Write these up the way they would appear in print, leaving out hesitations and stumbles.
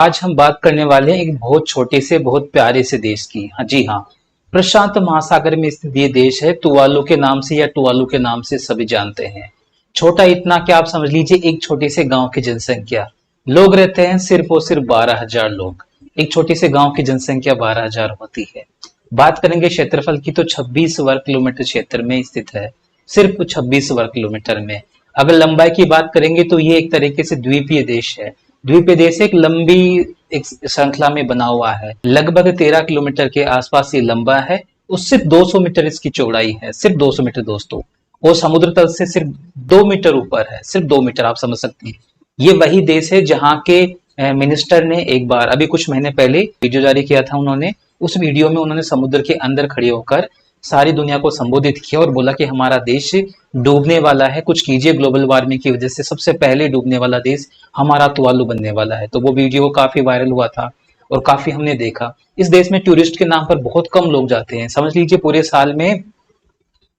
आज हम बात करने वाले हैं एक बहुत छोटे से बहुत प्यारे से देश की। हाँ जी हाँ, प्रशांत महासागर में स्थित ये देश है, तुवालू के नाम से या टुवालू के नाम से सभी जानते हैं। छोटा इतना कि आप समझ लीजिए एक छोटे से गांव की जनसंख्या। लोग रहते हैं सिर्फ और सिर्फ 12,000 लोग। एक छोटे से गांव की जनसंख्या 12,000 होती है। बात करेंगे क्षेत्रफल की तो 26 वर्ग किलोमीटर क्षेत्र में स्थित है, सिर्फ 26 वर्ग किलोमीटर में। अगर लंबाई की बात करेंगे तो ये एक तरीके से द्वीपीय देश है। द्वीपीय देश एक लंबी एक श्रृंखला में बना हुआ है, लगभग 13 किलोमीटर के आसपास ये लंबा है। उससे 200 मीटर इसकी चौड़ाई है, सिर्फ 200 मीटर दोस्तों। और समुद्र तल से सिर्फ 2 मीटर ऊपर है, सिर्फ 2 मीटर, आप समझ सकते हैं। ये वही देश है जहाँ के मिनिस्टर ने एक बार अभी कुछ महीने पहले वीडियो जारी किया था। उन्होंने उस वीडियो में उन्होंने समुद्र के अंदर खड़े होकर सारी दुनिया को संबोधित किया और बोला कि हमारा देश डूबने वाला है, कुछ कीजिए, ग्लोबल वार्मिंग की वजह से सबसे पहले डूबने वाला देश हमारा तुवालू बनने वाला है। तो वो वीडियो काफी वायरल हुआ था और काफी हमने देखा। इस देश में टूरिस्ट के नाम पर बहुत कम लोग जाते हैं, समझ लीजिए पूरे साल में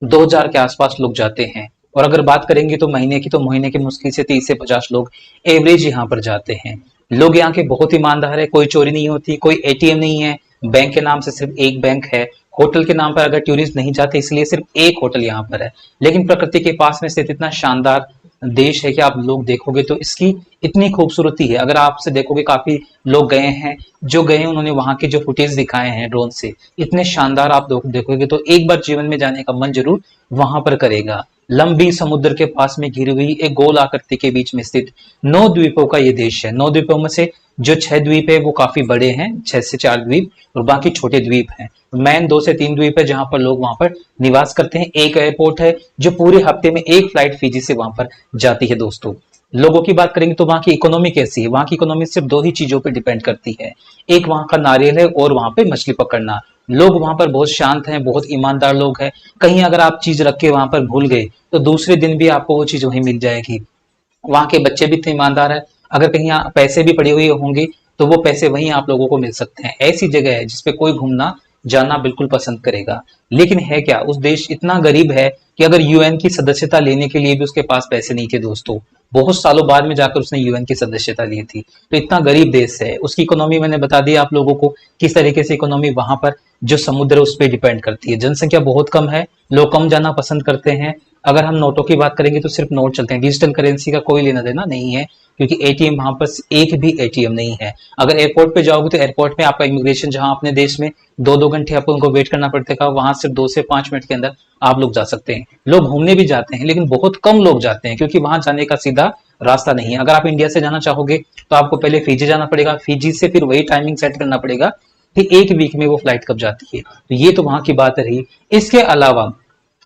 2000 के आसपास लोग जाते हैं। और अगर बात करेंगे तो महीने की मुश्किल से 30 से 50 लोग एवरेज यहाँ पर जाते हैं। लोग यहाँ के बहुत ईमानदार है, कोई चोरी नहीं होती, कोई एटीएम नहीं है, बैंक के नाम से सिर्फ एक बैंक है। होटल के नाम पर अगर टूरिस्ट नहीं जाते इसलिए सिर्फ एक होटल यहाँ पर है। लेकिन प्रकृति के पास में स्थित इतना शानदार देश है कि आप लोग देखोगे तो इसकी इतनी खूबसूरती है। अगर आपसे देखोगे, काफी लोग गए हैं, जो गए हैं उन्होंने वहां के जो फुटेज दिखाए हैं ड्रोन से, इतने शानदार आप लोग देखोगे तो एक बार जीवन में जाने का मन जरूर वहां पर करेगा। लंबी समुद्र के पास में घिरी हुई एक गोल आकृति के बीच में स्थित 9 द्वीपों का ये देश है। 9 द्वीपों में से जो 6 द्वीप है वो काफी बड़े हैं, 6 से 4 द्वीप, और बाकी छोटे द्वीप हैं। मैन 2 से 3 द्वीप है जहां पर लोग वहां पर निवास करते हैं। एक एयरपोर्ट है जो पूरे हफ्ते में एक फ्लाइट फिजी से वहां पर जाती है दोस्तों। लोगों की बात करेंगे तो वहां की इकोनॉमी कैसी है? वहां की इकोनॉमी सिर्फ 2 ही चीजों पर डिपेंड करती है, एक वहां का नारियल है और वहां पे मछली पकड़ना। लोग वहां पर बहुत शांत हैं, बहुत ईमानदार लोग हैं। कहीं अगर आप चीज रख के वहां पर भूल गए तो दूसरे दिन भी आपको वो चीज वहीं मिल जाएगी। वहां के बच्चे भी इतने ईमानदार है, अगर कहीं पैसे भी पड़े हुए होंगे तो वो पैसे वहीं आप लोगों को मिल सकते हैं। ऐसी जगह है जिसपे कोई घूमना जाना बिल्कुल पसंद करेगा। लेकिन है क्या, उस देश इतना गरीब है कि अगर यूएन की सदस्यता लेने के लिए भी उसके पास पैसे नहीं थे दोस्तों। बहुत सालों बाद में जाकर उसने यूएन की सदस्यता ली थी। तो इतना गरीब देश है। उसकी इकोनॉमी मैंने बता दी आप लोगों को, किस तरीके से इकोनॉमी वहां पर जो समुद्र है उस पर डिपेंड करती है। जनसंख्या बहुत कम है, लोग कम जाना पसंद करते हैं। अगर हम नोटों की बात करेंगे तो सिर्फ नोट चलते हैं, डिजिटल करेंसी का कोई लेना देना नहीं है, क्योंकि एटीएम वहां पर एक भी एटीएम नहीं है। अगर एयरपोर्ट पे जाओगे तो एयरपोर्ट में आपका इमिग्रेशन, जहां अपने देश में 2-2 घंटे आपको उनको वेट करना पड़ता है, वहां सिर्फ 2 से 5 मिनट के अंदर आप लोग जा सकते हैं। लोग घूमने भी जाते हैं लेकिन बहुत कम लोग जाते हैं, क्योंकि वहां जाने का सीधा रास्ता नहीं है। अगर आप इंडिया से जाना चाहोगे तो आपको पहले फिजी जाना पड़ेगा, फिजी से फिर वही टाइमिंग सेट करना पड़ेगा कि एक वीक में वो फ्लाइट कब जाती है। तो ये तो वहां की बात रही। इसके अलावा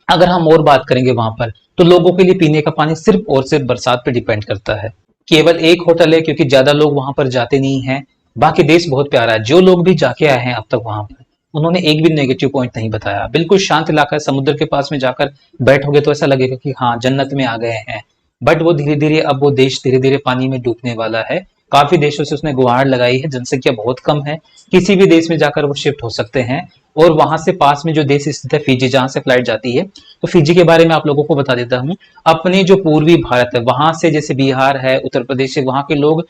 अगर हम और बात करेंगे वहां पर, तो लोगों के लिए पीने का पानी सिर्फ और सिर्फ बरसात पे डिपेंड करता है। केवल एक होटल है, क्योंकि ज्यादा लोग वहां पर जाते नहीं हैं। बाकी देश बहुत प्यारा है। जो लोग भी जाके आए हैं अब तक वहां पर, उन्होंने एक भी नेगेटिव पॉइंट नहीं बताया। बिल्कुल शांत इलाका है, समुद्र के पास में जाकर बैठोगे तो ऐसा लगेगा कि हाँ जन्नत में आ गए हैं। बट वो धीरे धीरे, अब वो देश धीरे धीरे पानी में डूबने वाला है। काफी देशों से उसने गुहार लगाई है, जनसंख्या बहुत कम है, किसी भी देश में जाकर वो शिफ्ट हो सकते हैं। और वहां से पास में जो देश स्थित है फिजी, जहां से फ्लाइट जाती है, तो फिजी के बारे में आप लोगों को बता देता हूँ। अपने जो पूर्वी भारत है वहां से, जैसे बिहार है, उत्तर प्रदेश है, वहां के लोग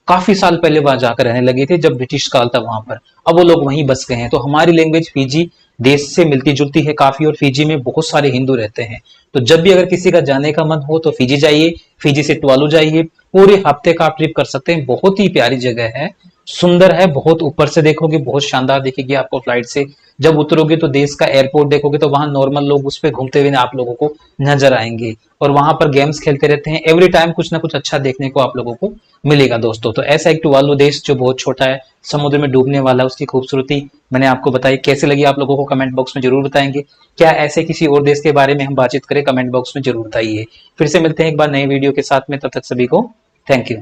काफी साल पहले वहां जाकर रहने लगे थे, जब ब्रिटिश काल था वहां पर। अब वो लोग वहीं बस गए हैं। तो हमारी लैंग्वेज फिजी देश से मिलती जुलती है काफी, और फिजी में बहुत सारे हिंदू रहते हैं। तो जब भी अगर किसी का जाने का मन हो तो फिजी जाइए, फिजी से टुवालू जाइए, पूरे हफ्ते का आप ट्रिप कर सकते हैं। बहुत ही प्यारी जगह है, सुंदर है, बहुत ऊपर से देखोगे बहुत शानदार दिखेगी आपको फ्लाइट से। जब उतरोगे तो देश का एयरपोर्ट देखोगे तो वहां नॉर्मल लोग उस पर घूमते हुए आप लोगों को नजर आएंगे, और वहां पर गेम्स खेलते रहते हैं। एवरी टाइम कुछ ना कुछ अच्छा देखने को आप लोगों को मिलेगा दोस्तों। तो ऐसा एक टुवालू देश जो बहुत छोटा है, समुद्र में डूबने वाला है, उसकी खूबसूरती मैंने आपको बताई। कैसे लगी आप लोगों को कमेंट बॉक्स में जरूर बताएंगे। क्या ऐसे किसी और देश के बारे में हम बातचीत करें, कमेंट बॉक्स में जरूर बताइए। फिर से मिलते हैं एक बार नए वीडियो के साथ में, तब तक सभी को थैंक यू।